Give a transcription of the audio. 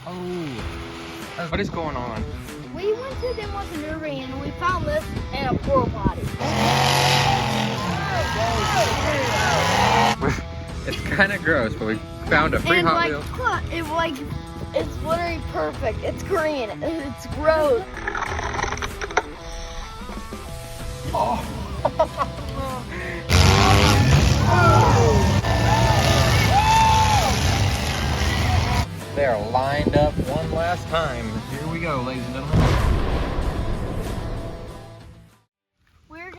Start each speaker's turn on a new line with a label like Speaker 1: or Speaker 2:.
Speaker 1: Oh, what is going on?
Speaker 2: We went to them with an Uber and we found this in a porta potty.
Speaker 1: It's kind of gross, but we found a free
Speaker 2: And
Speaker 1: Hot
Speaker 2: like,
Speaker 1: Wheels.
Speaker 2: look, it's literally perfect. It's green. It's gross.
Speaker 1: They are lined up one last time. Here we go, ladies and gentlemen.